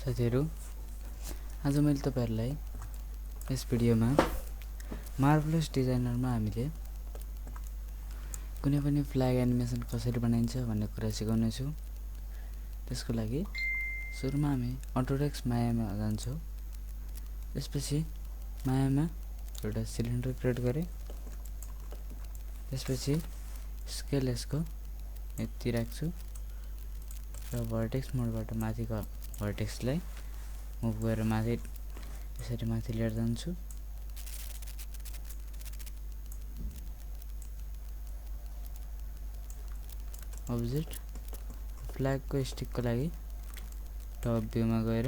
साथीहरु, आज मैले तपाईहरुलाई यस भिडियोमा मार्भलस डिजाइनरमा हामीले कुनै पनि फ्ल्याग एनिमेसन कसरी बनाइन्छ भन्ने कुरा सिकाउने छु। त्यसको लागि सुरुमा हामी अटोडेस्क मायामा जान्छौं। त्यसपछि मायामा एउटा सिलिन्डर क्रिएट गरे। त्यसपछि स्केल यसको यति राख्छु र भर्टेक्स मोडबाट माथिको भर्टेक्सलाई मुभ गरेर माथि यसरी माथि लिएर जान्छु। अब्जेक्ट फ्ल्याग को स्टिक को लागि टप भ्यू मा गएर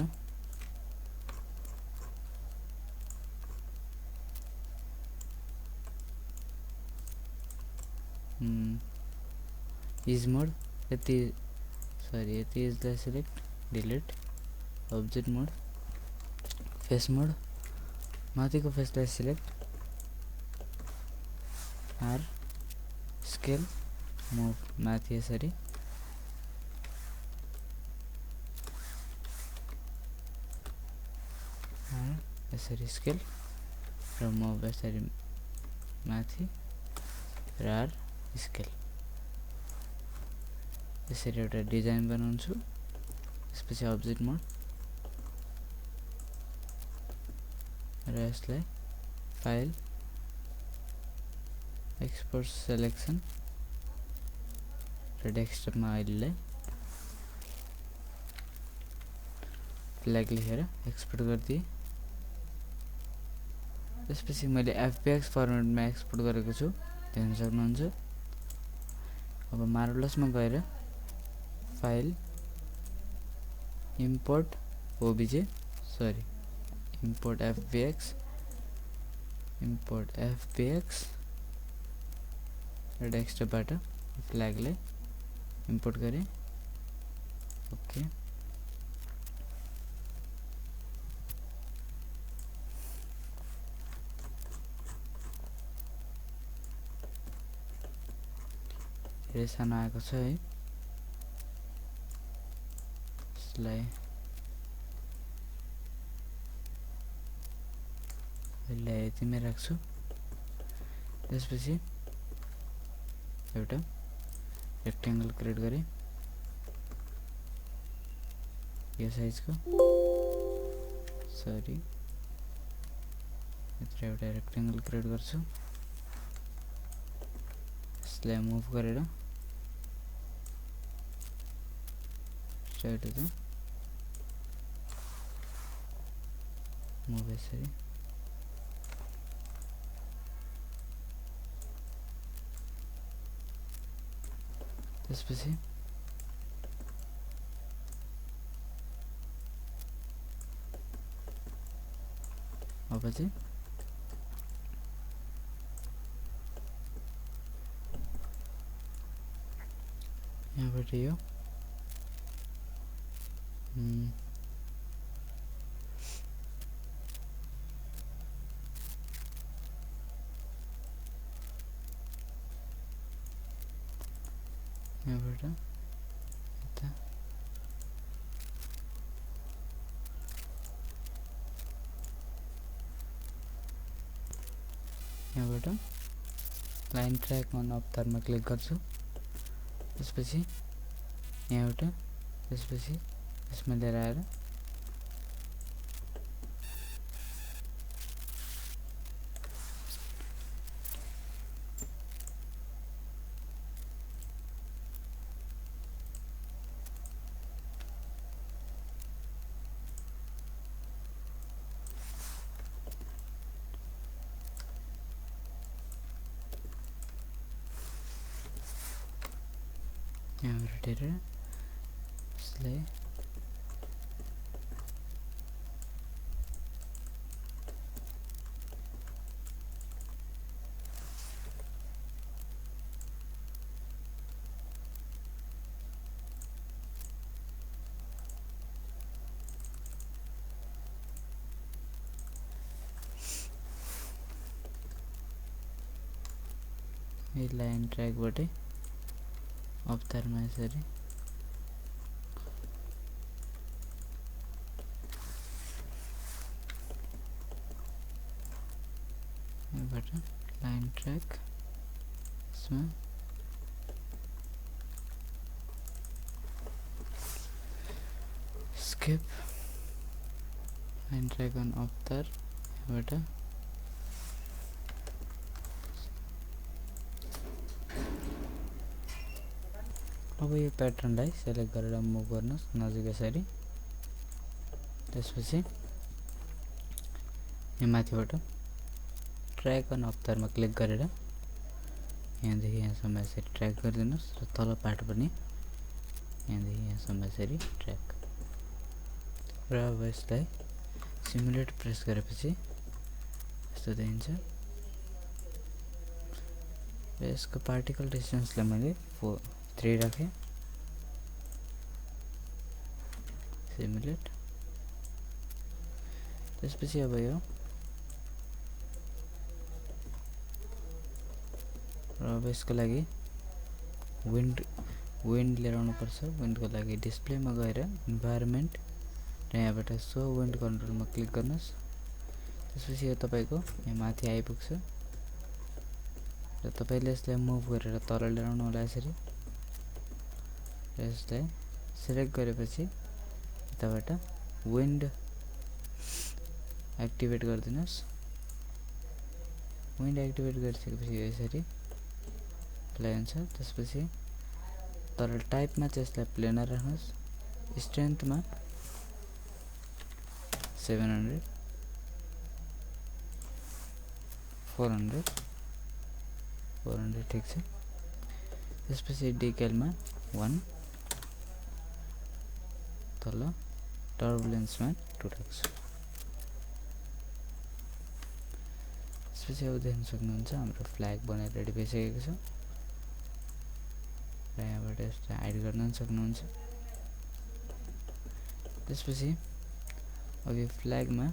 इज मोड यति इजलाई सिलेक्ट डिलिट ऑब्जेक्ट मोड फेस मोड माथिको फेसलाई सिलेक्ट आर स्केल मुभ माथि यसरी यसरी स्केल र मुभ यसरी माथि र आर स्केल यसरी एउटा डिजाइन बनाउँछु। त्यसपछि अब्जेक्ट मोड र यसलाई फाइल एक्सपोर्ट सिलेक्सन र डेस्कटपमा अहिले फ्ल्याग लेखेर एक्सपोर्ट गर्दिए। त्यसपछि मैले एफपीएक्स फर्मेटमा एक्सपोर्ट गरेको छु, देख्न सक्नुहुन्छ। अब मार्भलसमा गएर फाइल इम्पोर्ट fpx र डेस्कटपबाट फ्ल्यागलाई इम्पोर्ट गरे। ओके धेरै सानो आएको छ है। यसलाई अहिले यतिमै राख्छु। त्यसपछि एउटा रेक्टेंगल क्रिएट गरे यो साइजको यत्र एउटा रेक्टेंगल क्रिएट गर्छु। यसलाई मुभ गरेर स्ट्रेट टु मुभ यसरी त्यसपछि अब चाहिँ यहाँबाट यो यहाँबाट यता यहाँबाट लाइन ट्र्याक अन अवतारमा क्लिक गर्छु। त्यसपछि यहाँबाट त्यसपछि यसमा लिएर आएर यहाँबाट हेरेर यसलाई यो लाइन ट्र्याकबाटै अवतारमा यसरी यहाँबाट लाइन ट्र्याक, यसमा स्किप लाइन ट्र्याक अन अवतार, यहाँबाट अब यो प्याटर्नलाई सेलेक्ट गरेर मुभ गर्नुस् नजिक यसरी। त्यसपछि यहाँ माथिबाट ट्र्याक अन अवतारमा क्लिक गरेर यहाँदेखि यहाँसम्म यसरी ट्र्याक गरिदिनुस् र तल पार्ट पनि यहाँदेखि यहाँसम्म यसरी ट्र्याक र अब यसलाई सिमुलेट प्रेस गरेपछि यस्तो देखिन्छ र यसको पार्टिकल डिस्टेन्सलाई मैले 3 राखेँ। सिमुलेट, त्यसपछि अब यो र अब यसको लागि विन्ड लिएर आउनुपर्छ। विन्डको लागि डिस्प्लेमा गएर इन्भाइरोमेन्ट र यहाँबाट सो विन्ड कन्ट्रोलमा क्लिक गर्नुहोस्। त्यसपछि यो तपाईको यहाँ माथि आइपुग्छ र तपाईले यसलाई मुभ गरेर तल लिएर आउनु होला यसरी। र यसलाई सिलेक्ट गरेपछि यताबाट विन्ड एक्टिभेट गरिदिनुस्। विन्ड एक्टिभेट गरिसकेपछि यसरी प्ले हुन्छ। त्यसपछि तर टाइपमा चाहिँ यसलाई प्लेनर राख्नुस्। स्ट्रेन्थमा 700 400 ठीक छ। त्यसपछि डिकेलमा 1, तल टर्बुलेन्समा 2 राख्छु। त्यसपछि अब देख्न सक्नुहुन्छ हाम्रो फ्ल्याग बनाएर रेडी भइसकेको छ र यहाँबाट यसलाई हाइड गर्न सक्नुहुन्छ। त्यसपछि अब यो फ्ल्यागमा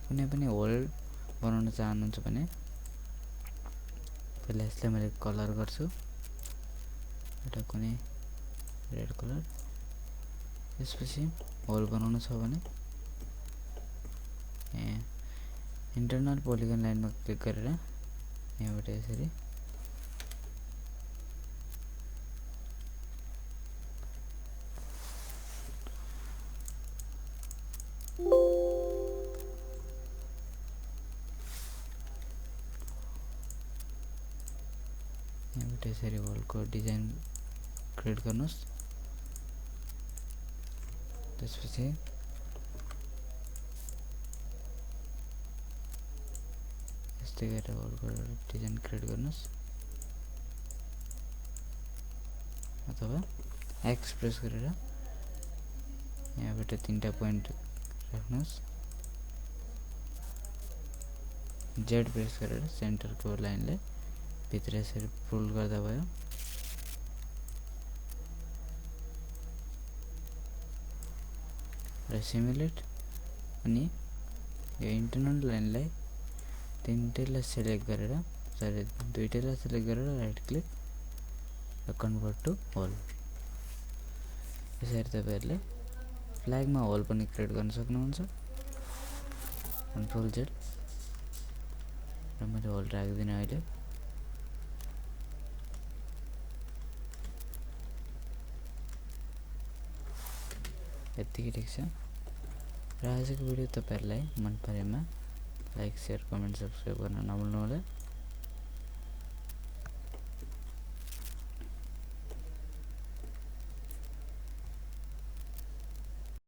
कुनै पनि होल बनाउन चाहनुहुन्छ भने पहिला यसलाई मैले कलर गर्छु, एउटा कुनै रेड कलर। त्यसपछि होल बनाउन छ भने इन्टरनल पोलिगन लाइनमा क्लिक गरेर यहाँबाट यसरी यसरी होलको डिजाइन क्रिएट गर्नुस्। त्यसपछि यस्तै गरेर होलको डिजाइन क्रिएट गर्नुस् अथवा एक्स प्रेस गरेर यहाँबाट 3टा पोइन्ट राख्नुस्। जेड प्रेस गरेर सेन्टरको लाइनलाई भित्र यसरी पुल गर्दा भयो। र सिमुलेट अनि यो इन्टरनल लाइनलाई तीनटैलाई सिलेक्ट गरेर दुईटैलाई सिलेक्ट गरेर राइट क्लिक र कन्भर्ट टु होल। यसरी तपाईहरुले फ्ल्यागमा होल पनि क्रिएट गर्न सक्नुहुन्छ। कन्ट्रोल जेड र मैले होल राख्दिन अहिले। यतिकै ठिक छ। र आजको भिडियो तपाईहरुलाई मन परेमा लाइक, शेयर, कमेन्ट, सब्स्क्राइब गर्न नभुल्नु होला।